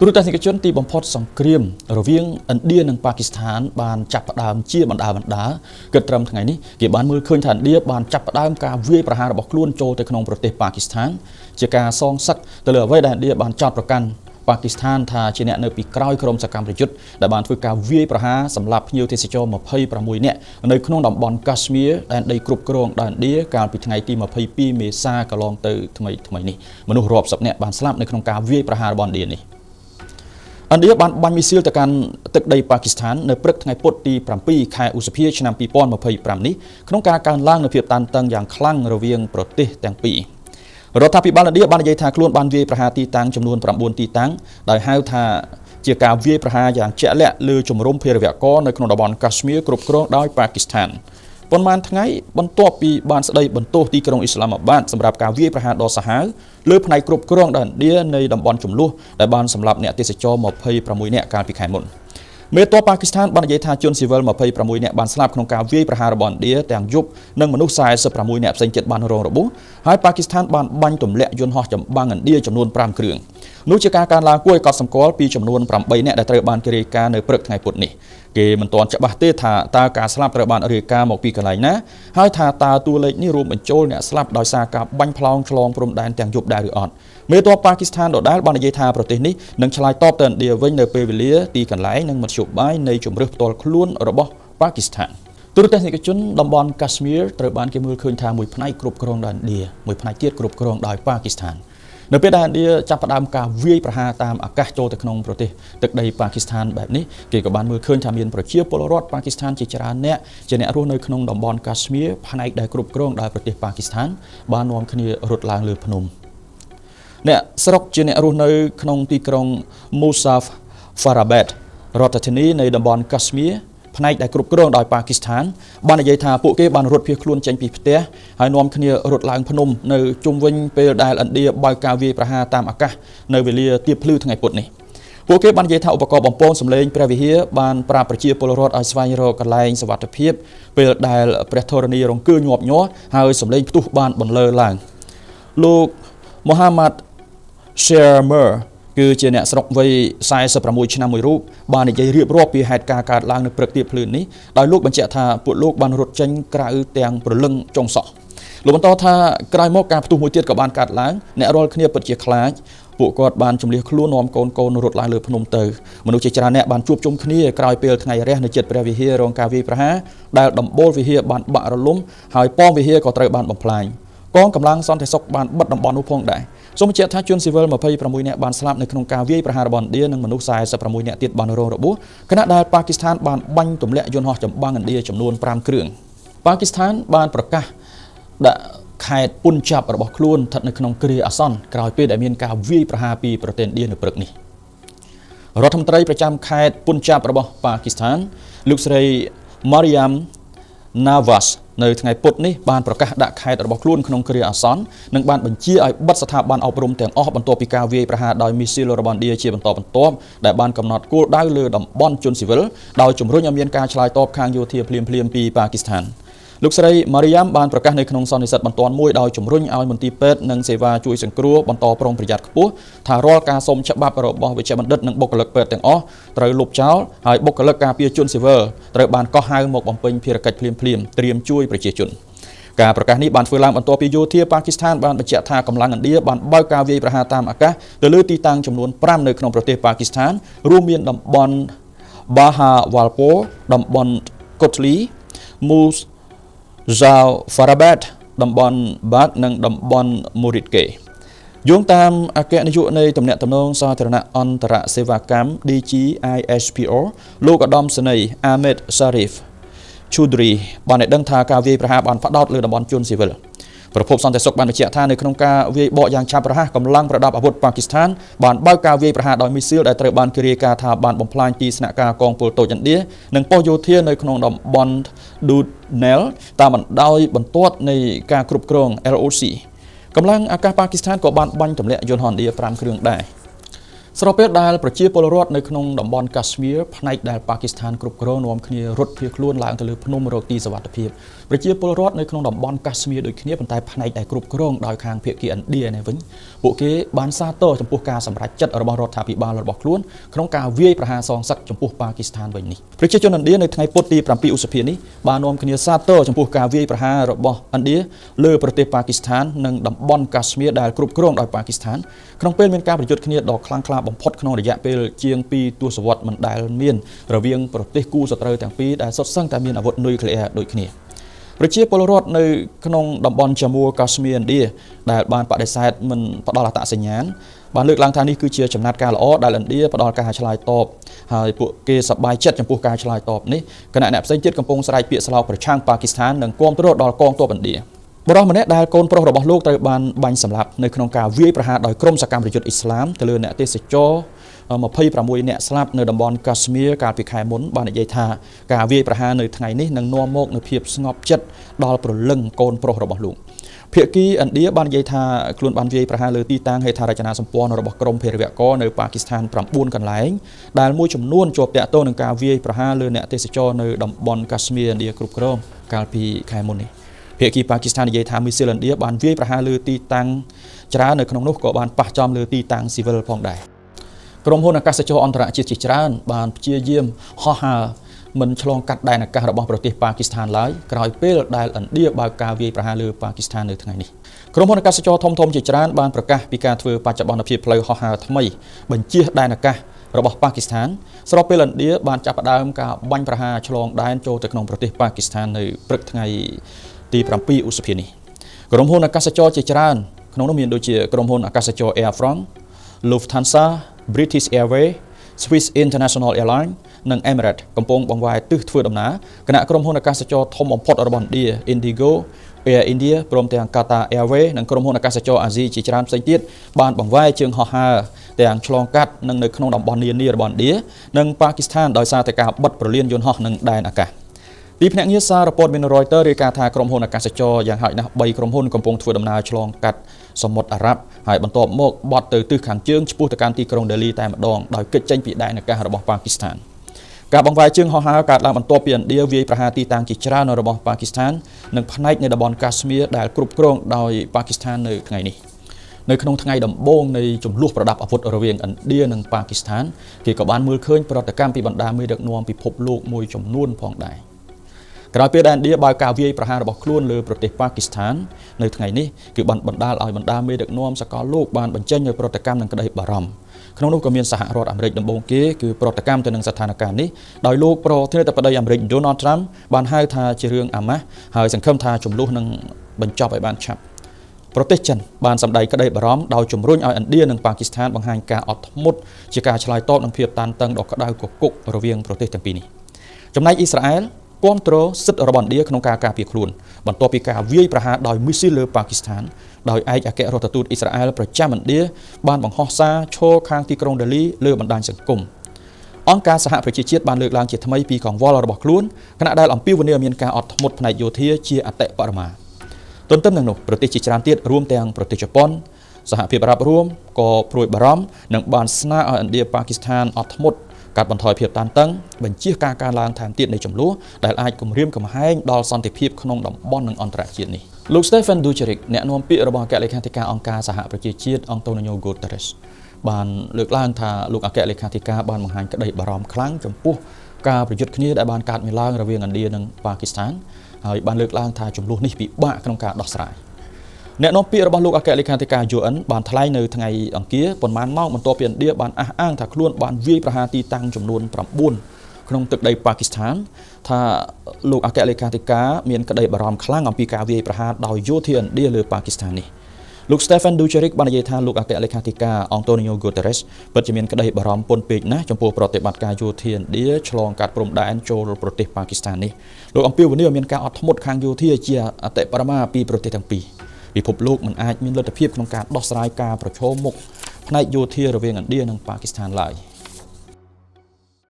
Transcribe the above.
ទូរទស្សនិកជនទីបំផុតសង្គ្រាមរវាងឥណ្ឌានិងប៉ាគីស្ថានបានចាប់ផ្ដើមជាបណ្ដាគិតត្រឹមថ្ងៃនេះគេបានមើលឃើញថាឥណ្ឌាបានចាប់ផ្ដើមការវាយប្រហាររបស់ខ្លួនចូលទៅក្នុងប្រទេសប៉ាគីស្ថានជាការសងសឹកទៅលើអ្វីដែលឥណ្ឌាបានចោទប្រកាន់ប៉ាគីស្ថានថាជាអ្នកនៅពីក្រោយក្រុមសកម្មប្រយុទ្ធដែលបានធ្វើការវាយប្រហារសម្រាប់ភ្ញៀវទេសចរ26នាក់នៅក្នុងតំបន់កាស្មៀរដែនដីគ្រប់គ្រងដោយឥណ្ឌាកាលពីថ្ងៃទី22មេសាកន្លងទៅថ្មីនេះមនុស្សរាប់សិបនាក់បានស្លាប់នៅក្នុងការវាយប្រហាររបស់ឥណ្ឌានេះឥណ្ឌាបានបាញ់មីស៊ីលទៅកាន់ទឹកដីប៉ាគីស្ថាននៅព្រឹកថ្ងៃពុធទី7ខែឧសភាឆ្នាំ2025នេះក្នុងការកើនឡើងនូវភាពតានតឹងយ៉ាងខ្លាំងរវាងប្រទេសទាំងពីររដ្ឋាភិបាលឥណ្ឌាបាននិយាយថាខ្លួនបានវាយប្រហារទីតាំងចំនួន9ទីតាំងដោយហៅថាជាការវាយប្រហារយ៉ាងជាក់លាក់លើជំរំភេរវករនៅក្នុងតំបន់កាស្មៀរគ្រប់គ្រងដោយប៉ាគីស្ថានប៉ុន្មានថ្ងៃបន្ទាប់ពីបានស្ដីបន្ទោសទីក្រុងអ៊ីស្លាមាបាតសម្រាប់ការវាយប្រហារដ៏សាហាវលើផ្នែកគ្រប់គ្រងដោយឥណ្ឌានៃតំបន់ចំនួនដែលបានសម្លាប់អ្នកទេសចរ26នាក់កាលពីខែមុនមេទ័ពប៉ាគីស្ថានបាននិយាយថាជនស៊ីវិល26នាក់បានស្លាប់ក្នុងការវាយប្រហាររបស់ឥណ្ឌាទាំងយប់និងមនុស្ស46នាក់ផ្សេងទៀតបានរងរបួសហើយប៉ាគីស្ថានបានបាញ់ទម្លាក់យន្តហោះចម្បាំងឥណ្ឌាចំនួន5គ្រឿងនោះជាការកើនឡើងគួរឲ្យកត់សម្គាល់ពីចំនួន8នាក់ដែលត្រូវបានគេរាយការណ៍នៅព្រឹកថ្ងៃពុធនេះគេមិនទាន់ច្បាស់ទេថាតើការស្លាប់ត្រូវបានរាយការណ៍មកពីកន្លែងណាហើយថាតើតួលេខនេះរួមបញ្ចូលអ្នកស្លាប់ដោយសារការបាញ់ផ្លោងឆ្លងព្រំដែនទាំងយប់ដែរឬអត់មេទ័ពប៉ាគីស្ថានដដែលបាននិយាយថាប្រទេសនេះនឹងឆ្លើយតបទៅឥណ្ឌាវិញនៅពេលវេលាទីកន្លែងនិងមធ្យោបាយនៃជំរឿសផ្ទាល់ខ្លួនរបស់ប៉ាគីស្ថានទូរទស្សនិកជនតំបន់កាស្មៀរត្រូវបានគេមើលឃើញថាមួយផ្នែកគ្រប់គ្រងដោយឥណ្ឌាមួយផ្នែកទៀតគ្រប់គ្រងដោយប៉ាគីស្ថាននៅពេលដែលឥណ្ឌាចាប់ផ្ដើមការវាយប្រហារតាមអាកាសចូលទៅក្នុងប្រទេសទឹកដីប៉ាគីស្ថានបែបនេះគេក៏បានមើលឃើញថាមានប្រជាពលរដ្ឋប៉ាគីស្ថានជាច្រើនអ្នកជាអ្នករស់នៅក្នុងតំបន់កាស្មៀរផ្នែកដែលគ្រប់គ្រងដោយប្រទេសប៉ាគីស្ថានបាននាំគ្នារត់ឡើងលើភ្នំអ្នកស្រុកជាអ្នករស់នៅក្នុងទីក្រុង Muzaffarabad រដ្ឋធានីនៃតំបន់កាស្មៀរផ្នែកដែលគ្រប់គ្រងដោយប៉ាគីស្ថានបាននិយាយថាពួកគេបានរត់ភៀសខ្លួនចេញពីផ្ទះហើយនាំគ្នារត់ឡើងភ្នំនៅជុំវិញពេលដែលឥណ្ឌាបើកការវាយប្រហារតាមអាកាសនៅវេលាទៀបភ្លឺថ្ងៃពុធនេះពួកគេបាននិយាយថាឧបករណ៍បំពងសម្លេងព្រះវិហារបានប្រាប់ប្រជាពលរដ្ឋឲ្យស្វែងរកកន្លែងសុវត្ថិភាពពេលដែលព្រះធរណីរង្គើញាប់ញ័រហើយសម្លេងផ្ទុះបានបន្លឺឡើងលោក Mohammad Shermer គឺជាអ្នកស្រុកវ័យ46ឆ្នាំមួយរូបបាននិយាយរៀបរាប់ពីហេតុការណ៍កើតឡើងនៅព្រឹកទៀបភ្លឺនេះដោយលោកបញ្ជាក់ថាពួកលោកបានរត់ចេញក្រៅទាំងព្រលឹងចុងសក់លោកបន្តថាក្រោយមកការផ្ទុះមួយទៀតក៏បានកើតឡើងអ្នករាល់គ្នាពិតជាខ្លាចពួកគាត់បានជំលះខ្លួននាំកូនរត់ឡើងលើភ្នំទៅមនុស្សជាច្រើនអ្នកបានជួបជុំគ្នាក្រោយពេលថ្ងៃរះនៅជិតព្រះវិហាររងការវាយប្រហារដែលដំបូលវិហារបានបាក់រលំហើយប៉មវិហារក៏ត្រូវបានបំផ្លាញកងកម្លាំងសន្តិសុខបានបិទតំបន់នោះផងដែរសូមបញ្ជាក់ថាជនស៊ីវិល26នាក់បានស្លាប់នៅក្នុងការវាយប្រហាររបស់ឥណ្ឌានិងមនុស្ស46នាក់ទៀតបានរងរបួសខណៈដែលប៉ាគីស្ថានបានបាញ់ទម្លាក់យន្តហោះចម្បាំងឥណ្ឌាចំនួន5គ្រឿងប៉ាគីស្ថានបានប្រកាសដាក់ខេត្តពុនចាប់របស់ខ្លួនស្ថិតនៅក្នុងគ្រាអាសន្នក្រោយពេលដែលមានការវាយប្រហារពីប្រទេសឥណ្ឌានៅព្រឹកនេះរដ្ឋមន្ត្រីប្រចាំខេត្តពុនចាប់របស់ប៉ាគីស្ថានលោកស្រី Mariam Nawaz នៅថ្ងៃពុធនេះបានប្រកាសដាក់ខេត្តរបស់ខ្លួនក្នុងគ្រាអាសន្ននិងបានបញ្ជាឲ្យបិទស្ថាប័នអប់រំទាំងអស់បន្ទាប់ពីការវាយប្រហារដោយមីស៊ីលរបស់ឥណ្ឌាជាបន្តបន្ទាប់ដែលបានកំណត់គោលដៅលើតំបន់ជនស៊ីវិលដោយជំរុញឲ្យមានការឆ្លើយតបខាងយោធាភ្លាមៗពីប៉ាគីស្ថានលោកស្រី Mariam បានប្រកាសនៅក្នុងសន្និសីទបន្ទាន់មួយដោយជំរុញឲ្យមន្ទីរពេទ្យនិងសេវាជួយសង្គ្រោះបន្តប្រុងប្រយ័ត្នខ្ពស់ថារាល់ការសុំច្បាប់របស់វិជ្ជបណ្ឌិតនិងបុគ្គលិកពេទ្យទាំងអស់ត្រូវលុបចោលហើយបុគ្គលិកការពារជនស៊ីវិលត្រូវបានកោះហៅមកបំពេញភារកិច្ចភ្លាមៗត្រៀមជួយប្រជាជនការប្រកាសនេះបានធ្វើឡើងបន្ទាប់ពីយោធាប៉ាគីស្ថានបានបញ្ជាក់ថាកម្លាំងឥណ្ឌាបានបើកការវាយប្រហារតាមអាកាសទៅលើទីតាំងចំនួន5នៅក្នុងប្រទេសប៉ាគីស្ថានរួមមានតំបន់ Bahawalpur តំបន់ Kotli Muzaffarabad តំបន់ Bad និងតំបន់ Muridke យោងតាមអគ្គនាយកនៃទំនាក់ទំនងសាធារណៈអន្តរសេវាកម្ម DGISPR លោកឧត្តមសេនីយ៍ Ahmed Sharif Choudhury បានឲ្យដឹងថាការវាយប្រហារបានផ្ដោតលើតំបន់ជនស៊ីវិលប្រភពសន្តិសុខបានបញ្ជាក់ថានៅក្នុងការវាយបកយ៉ាងឆាប់រហ័សកម្លាំងប្រដាប់អាវុធប៉ាគីស្ថានបានបើកការវាយប្រហារដោយមីស៊ីលដែលត្រូវបានគេរាយការណ៍ថាបានបំផ្លាញទីស្នាក់ការកងពលតូចឥណ្ឌានិងប៉ុស្តិ៍យោធានៅក្នុងតំបន់ Dudnel តាមបណ្ដោយបន្ទាត់នៃការគ្រប់គ្រង LOC កម្លាំងអាកាសប៉ាគីស្ថានក៏បានបាញ់ទម្លាក់យន្តហោះឥណ្ឌា5គ្រឿងដែរស្របពេលដែលប្រជាពលរដ្ឋនៅក្នុងតំបន់កាស្មៀរផ្នែកដែលប៉ាគីស្ថានគ្រប់គ្រងនាំគ្នារត់ភៀសខ្លួនឡើងទៅលើភ្នំរកទីសុវត្ថិភាព ប្រជាពលរដ្ឋនៅក្នុងតំបន់កាស្មៀរដូចគ្នាប៉ុន្តែផ្នែកដែលគ្រប់គ្រងដោយខាងភាគីឥណ្ឌានេះវិញពួកគេបានសាទរចំពោះការសម្រេចចិត្តរបស់រដ្ឋាភិបាលរបស់ខ្លួនក្នុងការវាយប្រហារសងសឹកចំពោះប៉ាគីស្ថានវិញនេះប្រជាជនឥណ្ឌានៅថ្ងៃពុធទី7ឧសភានេះបាននាំគ្នាសាទរចំពោះការវាយប្រហាររបស់ឥណ្ឌាលើប្រទេសប៉ាគីស្ថាននិងតំបន់កាស្មៀរដែលគ្រប់គ្រងដោយប៉ាគីស្ថានក្នុងពេលមានការប្រយុទ្ធគ្នាដ៏ខ្លាំងក្លាបំផុតក្នុងរយៈពេលជាង2ទសវត្សរ៍មិនដែលមានរវាងប្រទេសគូសត្រូវទាំងពីរដែលសុទ្ធសឹងតែមានអាវុធនុយក្លេអ៊ែរដូចគ្នាប្រជាពលរដ្ឋនៅក្នុងតំបន់ចាមួកាស្មៀរឥណ្ឌាដែលបានបដិសេធមិនផ្ដល់អត្តសញ្ញាណបានលើកឡើងថានេះគឺជាចំណាត់ការល្អដែលឥណ្ឌាផ្ដល់ការឆ្លើយតបហើយពួកគេសប្បាយចិត្តចំពោះការឆ្លើយតបនេះគណៈអ្នកផ្សេងទៀតកំពុងស្រែកពាក្យស្លោកប្រឆាំងប៉ាគីស្ថាននិងគាំទ្រដល់កងទ័ពឥណ្ឌាបុរសម្នាក់ដែលកូនប្រុសរបស់លោកត្រូវបានបាញ់សម្លាប់នៅក្នុងការវាយប្រហារដោយក្រុមសកម្មប្រយុទ្ធអ៊ីស្លាមទៅលើអ្នកទេសចរ26អ្នកស្លាប់នៅតំបន់កាស្មៀរកាលពីខែមុនបាននិយាយថាការវាយប្រហារនៅថ្ងៃនេះនឹងនាំមកនូវភាពស្ងប់ចិត្តដល់ព្រលឹងកូនប្រុសរបស់លោកភាគីឥណ្ឌាបាននិយាយថាខ្លួនបានវាយប្រហារលើទីតាំងហេដ្ឋារចនាសម្ព័ន្ធរបស់ក្រមភេរវករនៅប៉ាគីស្ថាន9កន្លែងដែលមួយចំនួនជាប់តាក់ទងនឹងការវាយប្រហារលើអ្នកទេសចរនៅតំបន់កាស្មៀរឥណ្ឌាគ្រប់គ្រងកាលពីខែមុននេះភាគីប៉ាគីស្ថាននិយាយថាមីស៊ីលឥណ្ឌាបានវាយប្រហារលើទីតាំងច្រើននៅក្នុងនោះក៏បានប៉ះចំលើទីតាំងស៊ីវិលផងដែរក្រុមហ៊ុនអាកាសចរអន្តរជាតិជាច្រើនបានព្យាយាមហោះហើរមិនឆ្លងកាត់ដែនអាកាសរបស់ប្រទេសប៉ាគីស្ថានឡើយក្រោយពេលដែលឥណ្ឌាបើកការវាយប្រហារលើប៉ាគីស្ថាននៅថ្ងៃនេះក្រុមហ៊ុនអាកាសចរធំៗជាច្រើនបានប្រកាសពីការធ្វើបច្ចុប្បន្នភាពផ្លូវហោះហើរថ្មីបញ្ជាដែនអាកាសរបស់ប៉ាគីស្ថានស្របពេលឥណ្ឌាបានចាប់ផ្ដើមការបាញ់ប្រហារឆ្លងដែនចូលទៅក្នុងប្រទេសប៉ាគីស្ថាននៅព្រឹកថ្ងៃទី7ឧសភានេះក្រុមហ៊ុនអាកាសចរជាច្រើនក្នុងនោះមានដូចជាក្រុមហ៊ុនអាកាសចរ Air France, Lufthansa, British Airways, Swiss International Airlines និង Emirates កំពុងបង្វែរទិសធ្វើដំណើរគណៈក្រុមហ៊ុនអាកាសចរធំបំផុតរបស់ឥណ្ឌា Indigo, Air India ព្រមទាំង Qatar Airways និងក្រុមហ៊ុនអាកាសចរអាស៊ីជាច្រើនផ្សេងទៀតបានបង្វែរជើងហោះហើរទាំងឆ្លងកាត់និងនៅក្នុងតំបន់នានារបស់ឥណ្ឌានិងប៉ាគីស្ថានដោយសារតែការបិទប្រលានយន្តហោះនិងដែនអាកាសពីភ្នាក់ងារសារព័ត៌មាន Reuters រាយការណ៍ថាក្រុមហ៊ុនអាកាសចរយ៉ាងហោចណាស់3ក្រុមហ៊ុនកំពុងធ្វើដំណើរឆ្លងកាត់សមុទ្រអារ៉ាប់ហើយបន្ទាប់មកបត់ទៅទិសខាងជើងឆ្ពោះទៅកាន់ទីក្រុង Delhi តែម្ដងដោយគេចចេញពីដែនអាកាសរបស់ប៉ាគីស្ថានការបង្វែរជើងហោះហើរកើតឡើងបន្ទាប់ពីឥណ្ឌាវាយប្រហារទីតាំងជាច្រើនរបស់ប៉ាគីស្ថាននិងផ្នែកនៃតំបន់កាស្មៀរដែលគ្រប់គ្រងដោយប៉ាគីស្ថាននៅថ្ងៃនេះនៅក្នុងថ្ងៃដំបូងនៃចំនួនប្រដាប់អាវុធរវាងឥណ្ឌានិងប៉ាគីស្ថានគេក៏បានមើលឃើញប្រតិកម្មពីបណ្ដាមេដឹកនាំពិភពលោកមួយចំនួនផងដែរក្រោយពេលដែលឥណ្ឌាបើកការវាយប្រហាររបស់ខ្លួនលើប្រទេសប៉ាគីស្ថាននៅថ្ងៃនេះគឺបានបណ្ដាលឲ្យបណ្ដាមេដឹកនាំសកលលោកបានបញ្ចេញនូវប្រតិកម្មនិងក្តីបារម្ភក្នុងនោះក៏មានសហរដ្ឋអាមេរិកដំបូងគេគឺប្រតិកម្មទៅនឹងស្ថានភាពនេះដោយលោកប្រធានាធិបតីអាមេរិក Donald Trump បានហៅថាជារឿងអាម៉ាស់ហើយសង្ឃឹមថាចំនួននឹងបញ្ចប់ឲ្យបានឆាប់ប្រទេសចិនបានសម្ដែងក្តីបារម្ភដោយជំរុញឲ្យឥណ្ឌានិងប៉ាគីស្ថានបង្ហាញការអត់ធ្មត់ជាការឆ្លើយតបនឹងភាពតានតឹងដ៏ក្តៅគគុករវាងប្រទេសទាំងពីរនេះចំណែកអ៊ីស្រាអែលគាំទ្រសិទ្ធិរបស់ឥណ្ឌាក្នុងការការពារខ្លួនបន្ទាប់ពីការវាយប្រហារដោយមីស៊ីលលើប៉ាគីស្ថានដោយឯកអគ្គរដ្ឋទូតអ៊ីស្រាអែលប្រចាំឥណ្ឌាបានបង្ហោះសារឈរខាងទីក្រុងដេលីលើបណ្ដាញសង្គមអង្គការសហប្រជាជាតិបានលើកឡើងជាថ្មីពីកង្វល់របស់ខ្លួនខណៈដែលអំពាវនាវមានការអត់ធ្មត់ផ្នែកយោធាជាអតិបរមាទន្ទឹមនឹងនោះប្រទេសជាច្រើនទៀតរួមទាំងប្រទេសជប៉ុនសហភាពអារ៉ាប់រួមក៏ព្រួយបារម្ភនិងបានស្នើឲ្យឥណ្ឌាប៉ាគីស្ថានអត់ធ្មត់កាត់បន្ថយភាពតានតឹងបញ្ជាការកើនឡើងថែមទៀតនៃចំនួនដែលអាចគំរាមកំហែងដល់សន្តិភាពក្នុងតំបន់និងអន្តរជាតិនេះលោក Stephen Dujarric អ្នកនាំពាក្យរបស់អគ្គលេខាធិការអង្គការសហប្រជាជាតិ Antonio Guterres បានលើកឡើងថាលោកអគ្គលេខាធិការបានបង្ហាញក្តីបារម្ភខ្លាំងចំពោះការប្រយុទ្ធគ្នាដែលបានកើតមានឡើងរវាងឥណ្ឌានិងប៉ាគីស្ថានហើយបានលើកឡើងថាចំនួននេះពិបាកក្នុងការដោះស្រាយអ្នកនាំពាក្យរបស់លោកអគ្គលេខាធិការ UN បានថ្លែងនៅថ្ងៃអង្គារប៉ុន្មានម៉ោងបន្ទាប់ពីឥណ្ឌាបានអះអាងថាខ្លួនបានវាយប្រហារទីតាំងចំនួន9ក្នុងទឹកដីប៉ាគីស្ថានថាលោកអគ្គលេខាធិការមានក្តីបារម្ភខ្លាំងអំពីការវាយប្រហារដោយយោធាឥណ្ឌាលើប៉ាគីស្ថាននេះលោក Stephen Dujarric បាននិយាយថាលោកអគ្គលេខាធិការ Antonio Guterres ពិតជាមានក្តីបារម្ភពន់ពេកណាស់ចំពោះប្រតិបត្តិការយោធាឥណ្ឌាឆ្លងកាត់ព្រំដែនចូលប្រទេសប៉ាគីស្ថាននេះលោកអំពាវនាវមានការអត់ធ្មត់ខាងយោធាជាអតិបរមាពីប្រទេសទាំងពីរពិភពលោកមិនអាចមានលទ្ធភាពក្នុងការដោះស្រាយការប្រឈមមុខផ្នែកយោធារវាងឥណ្ឌានិងប៉ាគីស្ថានឡើយ។